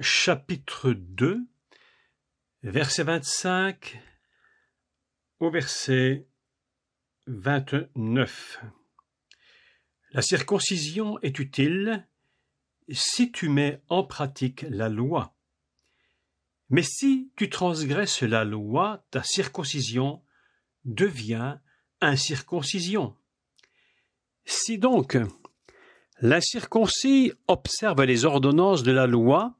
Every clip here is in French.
chapitre 2, verset 25 au verset 29. La circoncision est utile si tu mets en pratique la loi. Mais si tu transgresses la loi, ta circoncision devient incirconcision. Si donc l'incirconcis observe les ordonnances de la loi,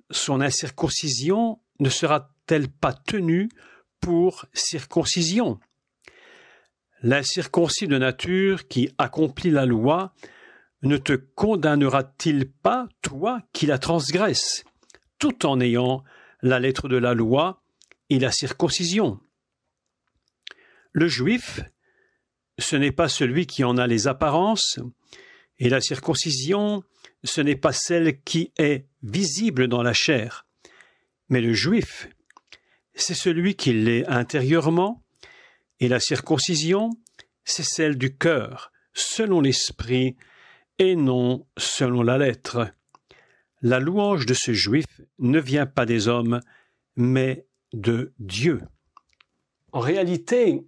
son incirconcision ne sera-t-elle pas tenue pour circoncision? L'incirconcis de nature qui accomplit la loi ne te condamnera-t-il pas, toi qui la transgresses, tout en ayant la lettre de la loi et la circoncision? Le juif, ce n'est pas celui qui en a les apparences, et la circoncision, ce n'est pas celle qui est visible dans la chair. Mais le juif, c'est celui qui l'est intérieurement, et la circoncision, c'est celle du cœur, selon l'esprit, et non selon la lettre. La louange de ce juif ne vient pas des hommes, mais de Dieu. En réalité,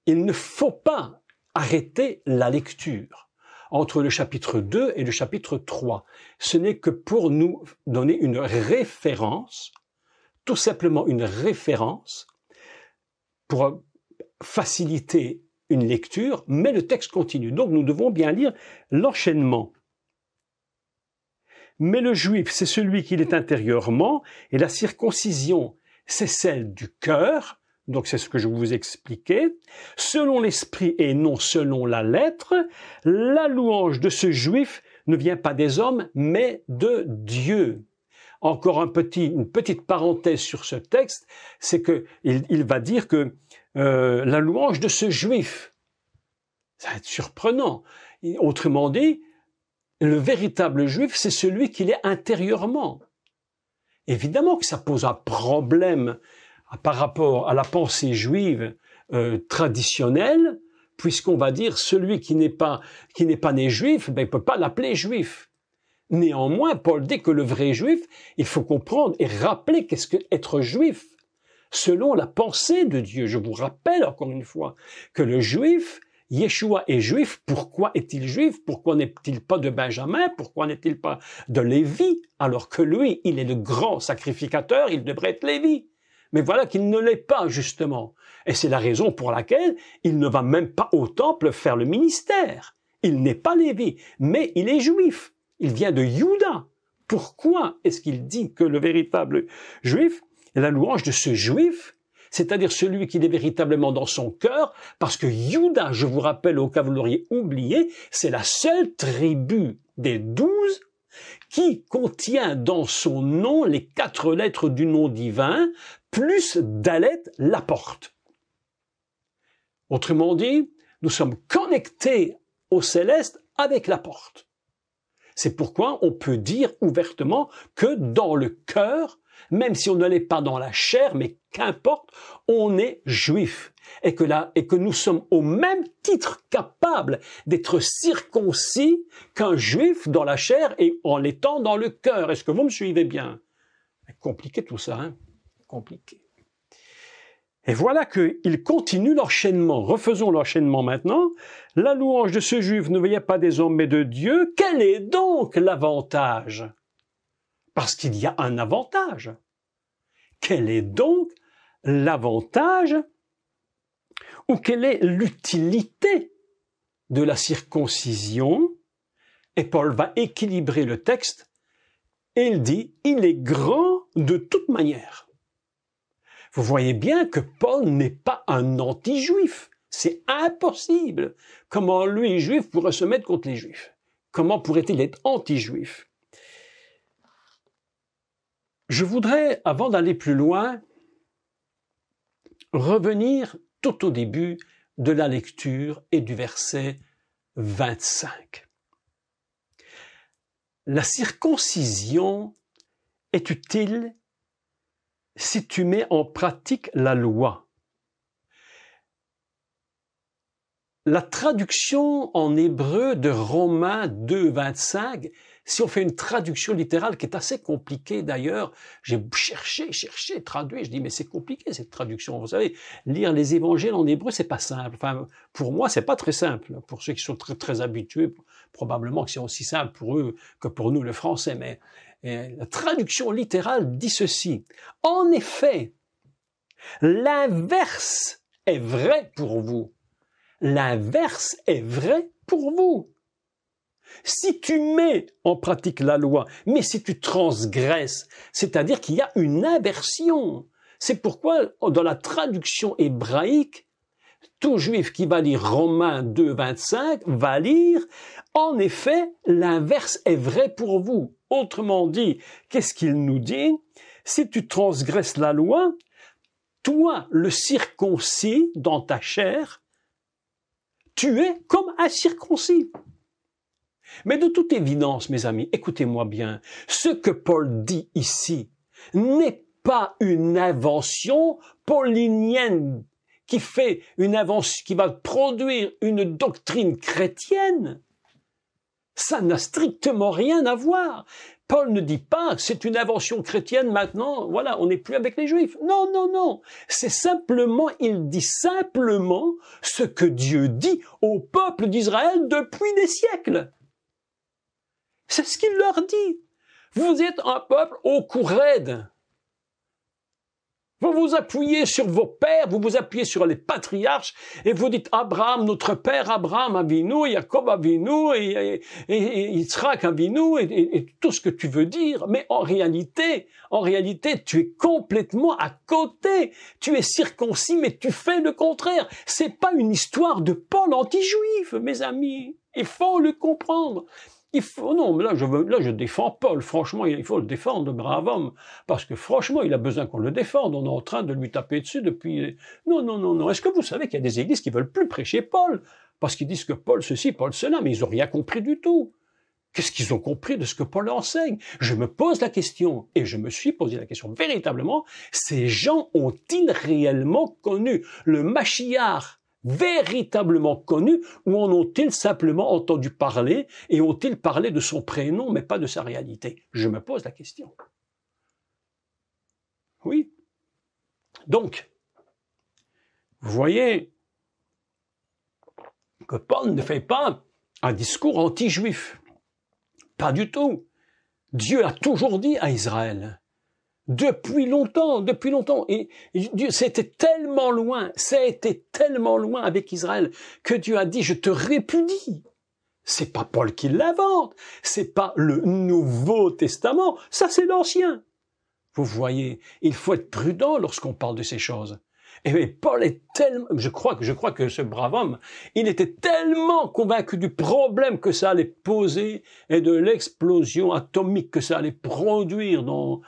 il ne faut pas arrêter la lecture entre le chapitre 2 et le chapitre 3. Ce n'est que pour nous donner une référence, tout simplement une référence, pour faciliter une lecture, mais le texte continue. Donc nous devons bien lire l'enchaînement. Mais le juif, c'est celui qui l'est intérieurement, et la circoncision, c'est celle du cœur. Donc c'est ce que je vous expliquais. Selon l'esprit et non selon la lettre, la louange de ce juif ne vient pas des hommes, mais de Dieu. Encore une petite parenthèse sur ce texte, c'est que il va dire que la louange de ce juif, ça va être surprenant. Autrement dit, le véritable juif, c'est celui qui l'est intérieurement. Évidemment que ça pose un problème par rapport à la pensée juive traditionnelle, puisqu'on va dire celui qui n'est pas né juif, ben, il ne peut pas l'appeler juif. Néanmoins, Paul dit que le vrai juif, il faut comprendre et rappeler qu'est-ce que être juif, selon la pensée de Dieu. Je vous rappelle encore une fois que le juif, Yeshua est juif. Pourquoi est-il juif? Pourquoi n'est-il pas de Benjamin? Pourquoi n'est-il pas de Lévi? Alors que lui, il est le grand sacrificateur, il devrait être Lévi. Mais voilà qu'il ne l'est pas, justement. Et c'est la raison pour laquelle il ne va même pas au temple faire le ministère. Il n'est pas Lévi, mais il est juif. Il vient de Juda. Pourquoi est-ce qu'il dit que le véritable juif est la louange de ce juif, c'est-à-dire celui qui est véritablement dans son cœur, parce que Juda, je vous rappelle au cas où vous l'auriez oublié, c'est la seule tribu des 12 qui contient dans son nom les 4 lettres du nom divin, plus Dalet, la porte. Autrement dit, nous sommes connectés au céleste avec la porte. C'est pourquoi on peut dire ouvertement que dans le cœur, même si on ne l'est pas dans la chair, mais qu'importe, on est juif. Et que nous sommes au même titre capables d'être circoncis qu'un juif dans la chair et en l'étant dans le cœur. Est-ce que vous me suivez bien? Compliqué tout ça, hein? Compliqué. Et voilà qu'il continue l'enchaînement. Refaisons l'enchaînement maintenant. La louange de ce juif ne vient pas des hommes mais de Dieu. Quel est donc l'avantage? Parce qu'il y a un avantage. Quel est donc l'avantage ou quelle est l'utilité de la circoncision? Et Paul va équilibrer le texte et il dit, il est grand de toute manière. Vous voyez bien que Paul n'est pas un anti-juif. C'est impossible. Comment lui, juif, pourrait se mettre contre les juifs? Comment pourrait-il être anti-juif? Je voudrais, avant d'aller plus loin, revenir tout au début de la lecture et du verset 25. La circoncision est utile si tu mets en pratique la loi. La traduction en hébreu de Romains 2, 25 si on fait une traduction littérale qui est assez compliquée d'ailleurs, j'ai cherché, traduit, je dis mais c'est compliqué cette traduction. Vous savez, lire les évangiles en hébreu, c'est pas simple. Enfin, pour moi, c'est pas très simple. Pour ceux qui sont très, très habitués, probablement que c'est aussi simple pour eux que pour nous le français. Mais la traduction littérale dit ceci. En effet, l'inverse est vrai pour vous. L'inverse est vrai pour vous. Si tu mets en pratique la loi, mais si tu transgresses, c'est-à-dire qu'il y a une inversion. C'est pourquoi, dans la traduction hébraïque, tout juif qui va lire Romains 2, 25 va lire « En effet, l'inverse est vrai pour vous ». Autrement dit, qu'est-ce qu'il nous dit? Si tu transgresses la loi, toi, le circoncis dans ta chair, tu es comme un circoncis. Mais de toute évidence, mes amis, écoutez-moi bien, ce que Paul dit ici n'est pas une invention paulinienne qui fait une invention, qui va produire une doctrine chrétienne. Ça n'a strictement rien à voir. Paul ne dit pas que c'est une invention chrétienne maintenant, voilà, on n'est plus avec les Juifs. Non, non, non. C'est simplement, il dit simplement ce que Dieu dit au peuple d'Israël depuis des siècles. C'est ce qu'il leur dit. Vous êtes un peuple au cou raide. Vous vous appuyez sur vos pères, vous vous appuyez sur les patriarches et vous dites Abraham, notre père Abraham Avinu, Jacob Avinu et Yitzhak Avinu et tout ce que tu veux dire. Mais en réalité, tu es complètement à côté. Tu es circoncis, mais tu fais le contraire. C'est pas une histoire de Paul anti-juif, mes amis. Il faut le comprendre. Non, mais là, je défends Paul. Franchement, il faut le défendre, le brave homme. Parce que franchement, il a besoin qu'on le défende. On est en train de lui taper dessus depuis... Non. Est-ce que vous savez qu'il y a des églises qui veulent plus prêcher Paul? Parce qu'ils disent que Paul ceci, Paul cela, mais ils n'ont rien compris du tout. Qu'est-ce qu'ils ont compris de ce que Paul enseigne? Je me pose la question, et je me suis posé la question véritablement, ces gens ont-ils réellement connu le Mashiach véritablement connu, ou en ont-ils simplement entendu parler et ont-ils parlé de son prénom mais pas de sa réalité? Je me pose la question. Oui. Donc, vous voyez que Paul ne fait pas un discours anti-juif. Pas du tout. Dieu a toujours dit à Israël, depuis longtemps, et Dieu, ça a été tellement loin avec Israël, que Dieu a dit, je te répudie. C'est pas Paul qui l'invente, c'est pas le Nouveau Testament, ça c'est l'Ancien. Vous voyez, il faut être prudent lorsqu'on parle de ces choses. Et Paul est tellement, je crois que ce brave homme, il était tellement convaincu du problème que ça allait poser et de l'explosion atomique que ça allait produire dans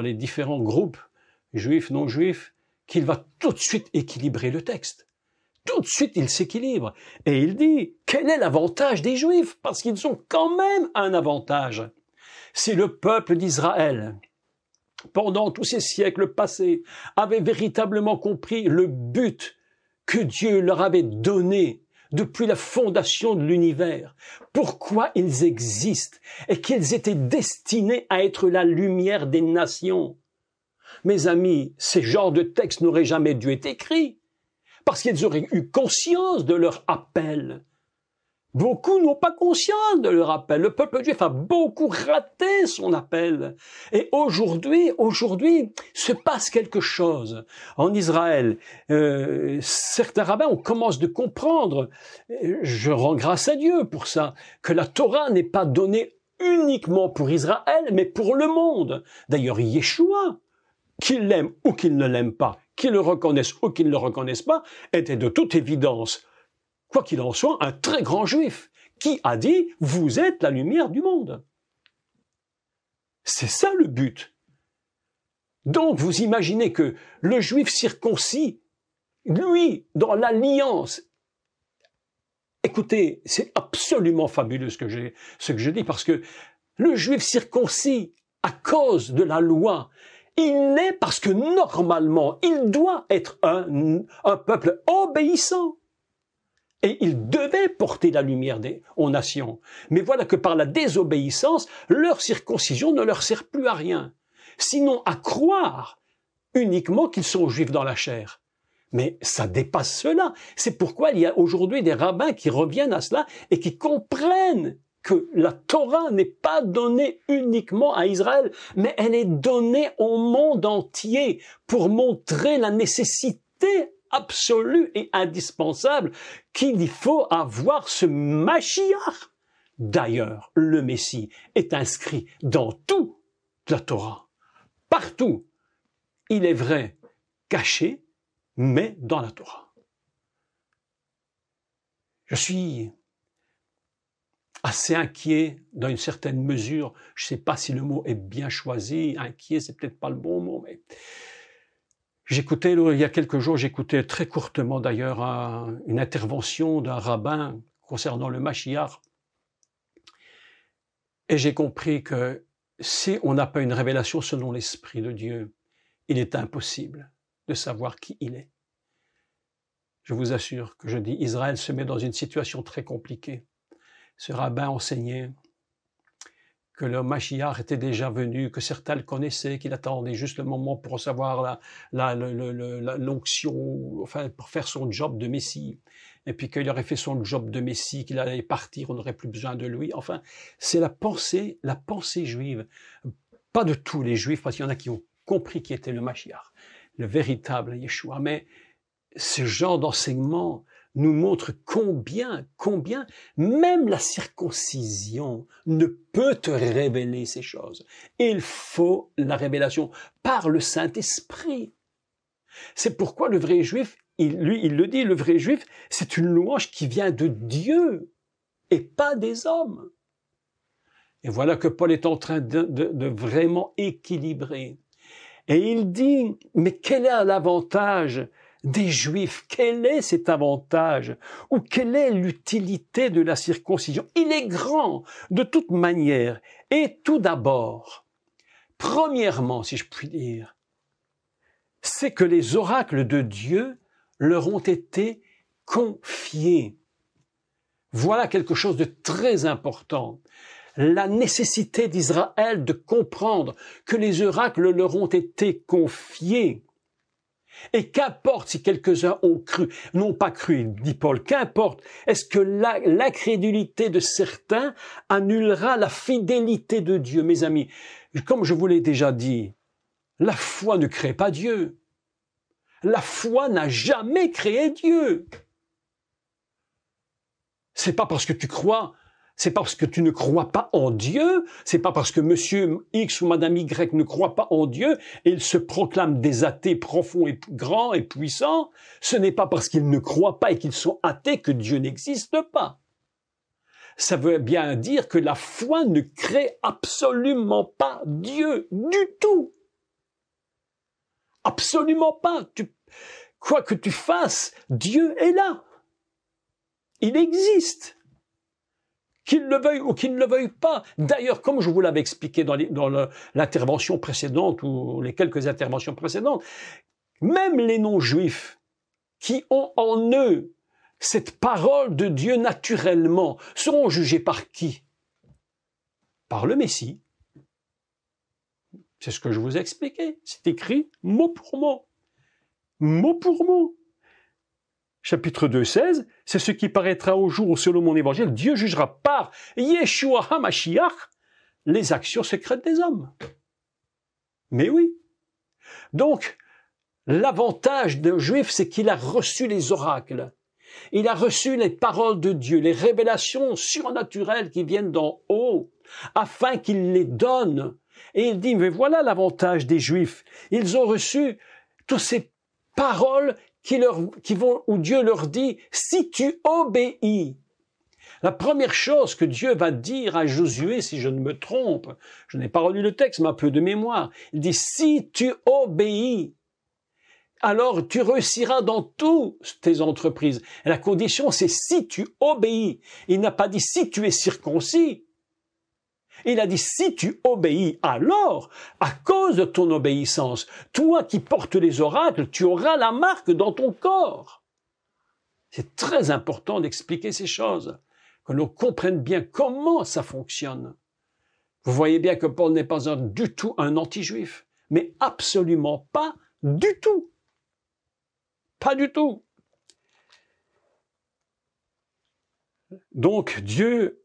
les différents groupes, juifs, non juifs, qu'il va tout de suite équilibrer le texte. Tout de suite, il s'équilibre. Et il dit, quel est l'avantage des juifs? Parce qu'ils ont quand même un avantage. Si le peuple d'Israël, pendant tous ces siècles passés, avait véritablement compris le but que Dieu leur avait donné depuis la fondation de l'univers, pourquoi ils existent et qu'ils étaient destinés à être la lumière des nations. Mes amis, ces genres de textes n'auraient jamais dû être écrits, parce qu'ils auraient eu conscience de leur appel. Beaucoup n'ont pas conscience de leur appel. Le peuple juif a beaucoup raté son appel. Et aujourd'hui, se passe quelque chose. En Israël, certains rabbins, on commence de comprendre, je rends grâce à Dieu pour ça, que la Torah n'est pas donnée uniquement pour Israël, mais pour le monde. D'ailleurs, Yeshua, qu'il l'aime ou qu'il ne l'aime pas, qu'il le reconnaisse ou qu'il ne le reconnaisse pas, était de toute évidence, quoi qu'il en soit, un très grand juif qui a dit « Vous êtes la lumière du monde ». C'est ça le but. Donc vous imaginez que le juif circoncis, lui, dans l'alliance, écoutez, c'est absolument fabuleux ce que je dis, parce que le juif circoncis, à cause de la loi, il l'est parce que normalement, il doit être un peuple obéissant. Et ils devaient porter la lumière aux nations. Mais voilà que par la désobéissance, leur circoncision ne leur sert plus à rien. Sinon à croire uniquement qu'ils sont juifs dans la chair. Mais ça dépasse cela. C'est pourquoi il y a aujourd'hui des rabbins qui reviennent à cela et qui comprennent que la Torah n'est pas donnée uniquement à Israël, mais elle est donnée au monde entier pour montrer la nécessité absolue et indispensable qu'il faut avoir ce Mashiach. D'ailleurs, le Messie est inscrit dans toute la Torah, partout. Il est vrai, caché, mais dans la Torah. Je suis assez inquiet dans une certaine mesure. Je ne sais pas si le mot est bien choisi. Inquiet, c'est peut-être pas le bon mot, mais j'écoutais, il y a quelques jours, j'écoutais très courtement d'ailleurs une intervention d'un rabbin concernant le Mashiach. Et j'ai compris que si on n'a pas une révélation selon l'Esprit de Dieu, il est impossible de savoir qui il est. Je vous assure que je dis, Israël se met dans une situation très compliquée. Ce rabbin enseignait que le Mashiach était déjà venu, que certains le connaissaient, qu'il attendait juste le moment pour recevoir l'onction, enfin pour faire son job de Messie. Et puis qu'il aurait fait son job de Messie, qu'il allait partir, on n'aurait plus besoin de lui. Enfin, c'est la pensée juive. Pas de tous les juifs, parce qu'il y en a qui ont compris qui était le Mashiach, le véritable Yeshua. Mais ce genre d'enseignement nous montre combien même la circoncision ne peut te révéler ces choses. Il faut la révélation par le Saint-Esprit. C'est pourquoi le vrai juif, il le dit, le vrai juif, c'est une louange qui vient de Dieu et pas des hommes. Et voilà que Paul est en train de vraiment équilibrer. Et il dit, mais quel est l'avantage des Juifs? Quel est cet avantage? Ou quelle est l'utilité de la circoncision? Il est grand de toute manière. Et tout d'abord, premièrement, si je puis dire, c'est que les oracles de Dieu leur ont été confiés. Voilà quelque chose de très important. La nécessité d'Israël de comprendre que les oracles leur ont été confiés. Et qu'importe si quelques-uns ont cru, n'ont pas cru, dit Paul, qu'importe, est-ce que l'incrédulité de certains annulera la fidélité de Dieu? Mes amis, comme je vous l'ai déjà dit, la foi ne crée pas Dieu. La foi n'a jamais créé Dieu. C'est pas parce que tu crois, c'est parce que tu ne crois pas en Dieu, c'est pas parce que monsieur X ou madame Y ne croit pas en Dieu et ils se proclament des athées profonds et grands et puissants, ce n'est pas parce qu'ils ne croient pas et qu'ils sont athées que Dieu n'existe pas. Ça veut bien dire que la foi ne crée absolument pas Dieu du tout. Absolument pas. Quoi que tu fasses, Dieu est là. Il existe. Qu'il le veuille ou qu'il ne le veuille pas. D'ailleurs, comme je vous l'avais expliqué dans l'intervention précédente ou les quelques interventions précédentes, même les non-juifs qui ont en eux cette parole de Dieu naturellement seront jugés par qui? Par le Messie. C'est ce que je vous ai expliqué. C'est écrit mot pour mot. Mot pour mot. Chapitre 2, 16, c'est ce qui paraîtra au jour où, selon mon évangile, Dieu jugera par Yeshua HaMashiach les actions secrètes des hommes. Mais oui. Donc, l'avantage d'un juif, c'est qu'il a reçu les oracles. Il a reçu les paroles de Dieu, les révélations surnaturelles qui viennent d'en haut, afin qu'il les donne. Et il dit, mais voilà l'avantage des juifs. Ils ont reçu toutes ces paroles où Dieu leur dit, si tu obéis. La première chose que Dieu va dire à Josué, si je ne me trompe, je n'ai pas relu le texte, mais un peu de mémoire, il dit, si tu obéis, alors tu réussiras dans toutes tes entreprises. Et la condition, c'est si tu obéis. Il n'a pas dit si tu es circoncis. Il a dit, si tu obéis, alors, à cause de ton obéissance, toi qui portes les oracles, tu auras la marque dans ton corps. C'est très important d'expliquer ces choses, que l'on comprenne bien comment ça fonctionne. Vous voyez bien que Paul n'est pas du tout un anti-juif, mais absolument pas du tout. Pas du tout. Donc Dieu,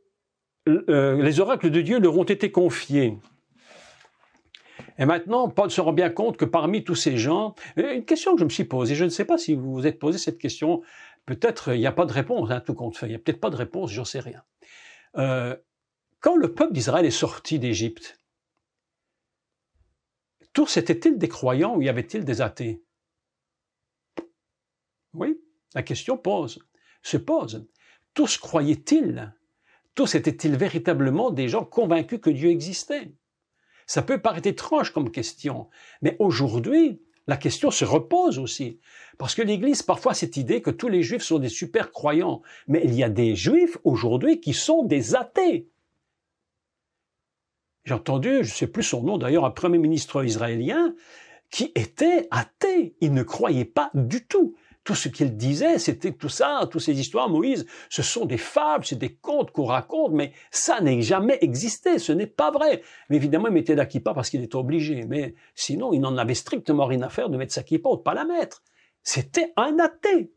les oracles de Dieu leur ont été confiés. Et maintenant, Paul se rend bien compte que parmi tous ces gens, une question que je me suis posée, je ne sais pas si vous vous êtes posé cette question, peut-être il n'y a pas de réponse, hein, tout compte fait, il n'y a peut-être pas de réponse, j'en sais rien. Quand le peuple d'Israël est sorti d'Égypte, tous étaient-ils des croyants ou y avait-il des athées? Oui, la question se pose. Tous croyaient-ils? Tous étaient-ils véritablement des gens convaincus que Dieu existait? Ça peut paraître étrange comme question, mais aujourd'hui, la question se repose aussi. Parce que l'Église, parfois, a cette idée que tous les Juifs sont des super croyants. Mais il y a des Juifs aujourd'hui qui sont des athées. J'ai entendu, je ne sais plus son nom d'ailleurs, un premier ministre israélien qui était athée. Il ne croyait pas du tout. Tout ce qu'il disait, c'était tout ça, toutes ces histoires, Moïse, ce sont des fables, c'est des contes qu'on raconte, mais ça n'a jamais existé, ce n'est pas vrai. Mais évidemment, il mettait la kippa parce qu'il était obligé, mais sinon, il n'en avait strictement rien à faire de mettre sa kippa ou de pas la mettre. C'était un athée.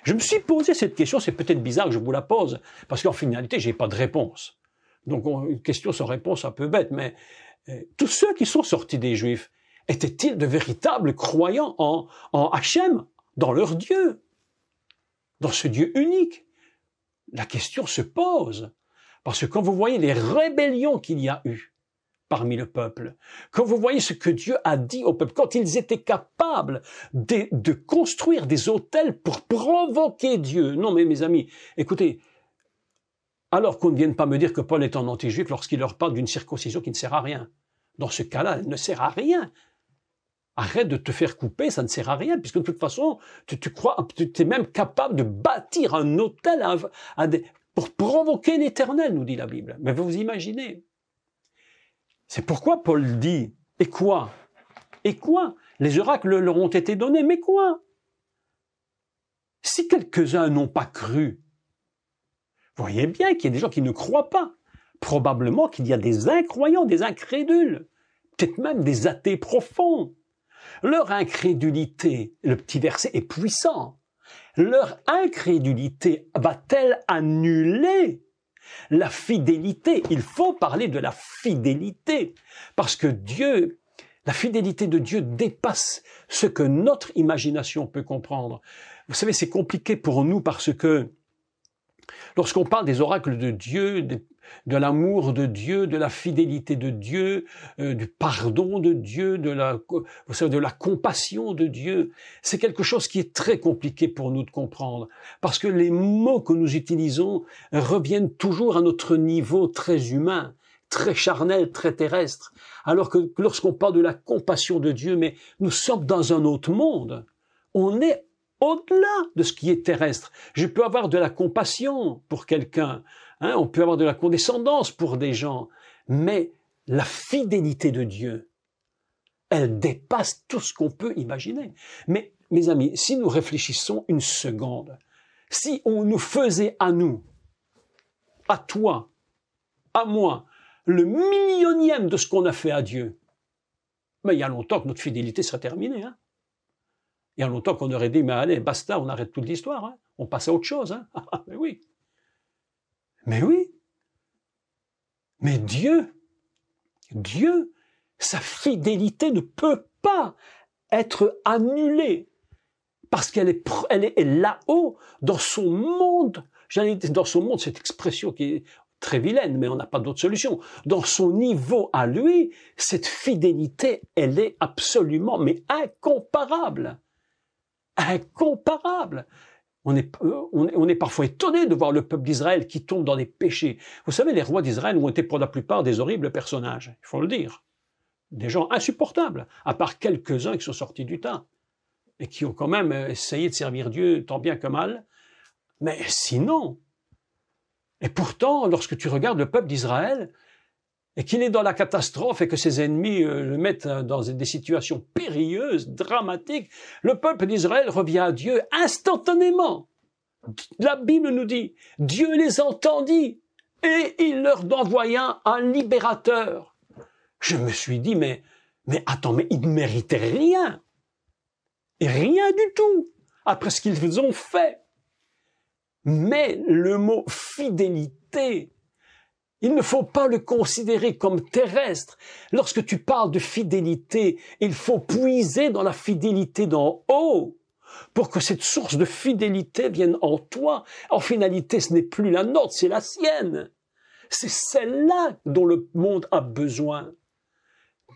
Je me suis posé cette question, c'est peut-être bizarre que je vous la pose, parce qu'en finalité, j'ai pas de réponse. Donc, une question sans réponse un peu bête, mais tous ceux qui sont sortis des Juifs, étaient-ils de véritables croyants en Hachem, dans leur Dieu, dans ce Dieu unique? La question se pose. Parce que quand vous voyez les rébellions qu'il y a eu parmi le peuple, quand vous voyez ce que Dieu a dit au peuple, quand ils étaient capables de construire des autels pour provoquer Dieu. Non, mais mes amis, écoutez, alors qu'on ne vienne pas me dire que Paul est un anti-juif lorsqu'il leur parle d'une circoncision qui ne sert à rien. Dans ce cas-là, elle ne sert à rien. Arrête de te faire couper, ça ne sert à rien, puisque de toute façon, tu es même capable de bâtir un autel pour provoquer l'Éternel, nous dit la Bible. Mais vous imaginez. C'est pourquoi Paul dit, et quoi? Et quoi? Les oracles leur ont été donnés, mais quoi? Si quelques-uns n'ont pas cru, vous voyez bien qu'il y a des gens qui ne croient pas. Probablement qu'il y a des incroyants, des incrédules, peut-être même des athées profonds. Leur incrédulité, le petit verset est puissant, leur incrédulité va-t-elle annuler la fidélité? Il faut parler de la fidélité, parce que Dieu, la fidélité de Dieu dépasse ce que notre imagination peut comprendre. Vous savez, c'est compliqué pour nous parce que lorsqu'on parle des oracles de Dieu, de l'amour de Dieu, de la fidélité de Dieu, du pardon de Dieu, de la compassion de Dieu, c'est quelque chose qui est très compliqué pour nous de comprendre, parce que les mots que nous utilisons reviennent toujours à notre niveau très humain, très charnel, très terrestre, alors que lorsqu'on parle de la compassion de Dieu, mais nous sommes dans un autre monde. On est au-delà de ce qui est terrestre. Je peux avoir de la compassion pour quelqu'un, hein, on peut avoir de la condescendance pour des gens, mais la fidélité de Dieu, elle dépasse tout ce qu'on peut imaginer. Mais, mes amis, si nous réfléchissons une seconde, si on nous faisait à nous, à toi, à moi, le millionième de ce qu'on a fait à Dieu, mais il y a longtemps que notre fidélité serait terminée, hein. Il y a longtemps qu'on aurait dit, mais allez, basta, on arrête toute l'histoire, hein. On passe à autre chose. Hein. Mais oui. Mais oui. Mais Dieu, sa fidélité ne peut pas être annulée parce qu'elle est là-haut, dans son monde. J'allais dire dans son monde, cette expression qui est très vilaine, mais on n'a pas d'autre solution. Dans son niveau à lui, cette fidélité, elle est absolument, mais incomparable. Incomparable. On est parfois étonné de voir le peuple d'Israël qui tombe dans des péchés. Vous savez, les rois d'Israël ont été pour la plupart des horribles personnages, il faut le dire. Des gens insupportables, à part quelques-uns qui sont sortis du tas et qui ont quand même essayé de servir Dieu tant bien que mal. Mais sinon, et pourtant, lorsque tu regardes le peuple d'Israël, et qu'il est dans la catastrophe et que ses ennemis le mettent dans des situations périlleuses, dramatiques, le peuple d'Israël revient à Dieu instantanément. La Bible nous dit, Dieu les entendit et il leur envoya un libérateur. Je me suis dit, mais attends, mais ils ne méritaient rien. Rien du tout, après ce qu'ils ont fait. Mais le mot fidélité, il ne faut pas le considérer comme terrestre. Lorsque tu parles de fidélité, il faut puiser dans la fidélité d'en haut pour que cette source de fidélité vienne en toi. En finalité, ce n'est plus la nôtre, c'est la sienne. C'est celle-là dont le monde a besoin.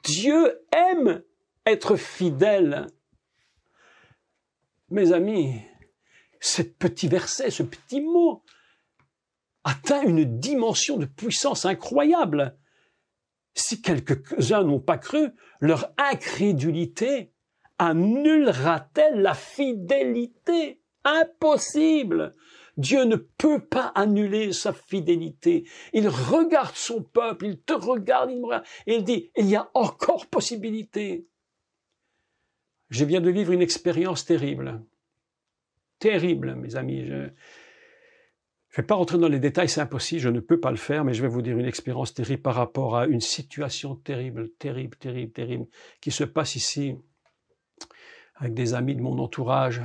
Dieu aime être fidèle. Mes amis, ce petit verset, ce petit mot, atteint une dimension de puissance incroyable. Si quelques-uns n'ont pas cru, leur incrédulité annulera-t-elle la fidélité? Impossible! Dieu ne peut pas annuler sa fidélité. Il regarde son peuple, il te regarde, il me regarde, et il dit, il y a encore possibilité. Je viens de vivre une expérience terrible. Terrible, mes amis. Je ne vais pas rentrer dans les détails, c'est impossible, je ne peux pas le faire, mais je vais vous dire une expérience terrible par rapport à une situation terrible, terrible, terrible, terrible, qui se passe ici, avec des amis de mon entourage.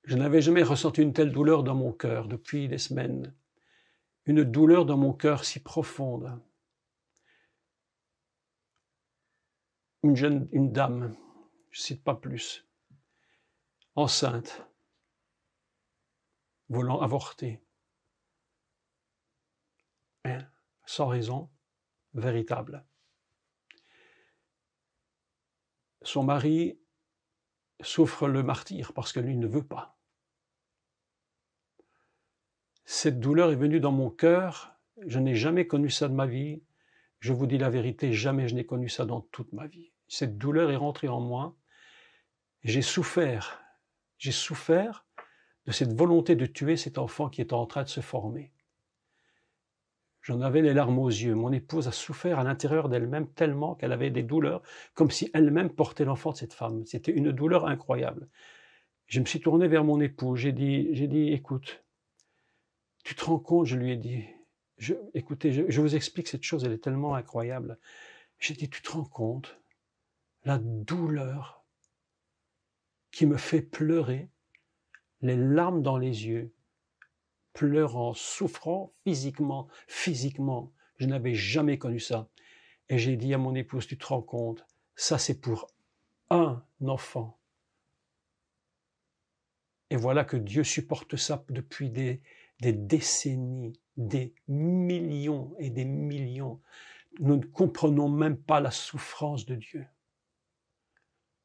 Je n'avais jamais ressenti une telle douleur dans mon cœur depuis des semaines. Une douleur dans mon cœur si profonde. Une dame, je ne cite pas plus, enceinte, voulant avorter, sans raison véritable. Son mari souffre le martyre parce que lui ne veut pas. Cette douleur est venue dans mon cœur, je n'ai jamais connu ça de ma vie, je vous dis la vérité, jamais je n'ai connu ça dans toute ma vie. Cette douleur est rentrée en moi, j'ai souffert de cette volonté de tuer cet enfant qui est en train de se former. J'en avais les larmes aux yeux. Mon épouse a souffert à l'intérieur d'elle-même tellement qu'elle avait des douleurs, comme si elle-même portait l'enfant de cette femme. C'était une douleur incroyable. Je me suis tourné vers mon époux. J'ai dit, écoute, tu te rends compte, je lui ai dit, écoutez, je vous explique cette chose, elle est tellement incroyable. J'ai dit, tu te rends compte, la douleur qui me fait pleurer, les larmes dans les yeux, pleurant, souffrant physiquement. Je n'avais jamais connu ça. Et j'ai dit à mon épouse, tu te rends compte, ça c'est pour un enfant. Et voilà que Dieu supporte ça depuis des décennies, des millions et des millions. Nous ne comprenons même pas la souffrance de Dieu.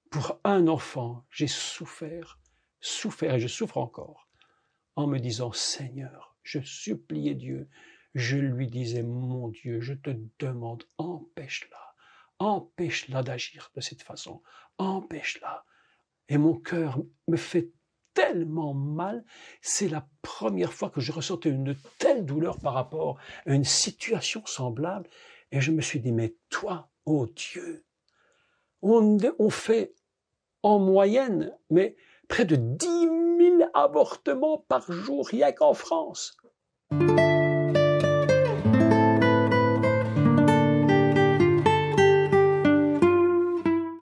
Pour un enfant, j'ai souffert et je souffre encore, en me disant, Seigneur, je suppliais Dieu, je lui disais, mon Dieu, je te demande, empêche-la d'agir de cette façon, empêche-la. Et mon cœur me fait tellement mal, c'est la première fois que je ressentais une telle douleur par rapport à une situation semblable, et je me suis dit, mais toi, oh Dieu, on fait en moyenne, mais près de 10 000 avortements par jour, rien qu'en France.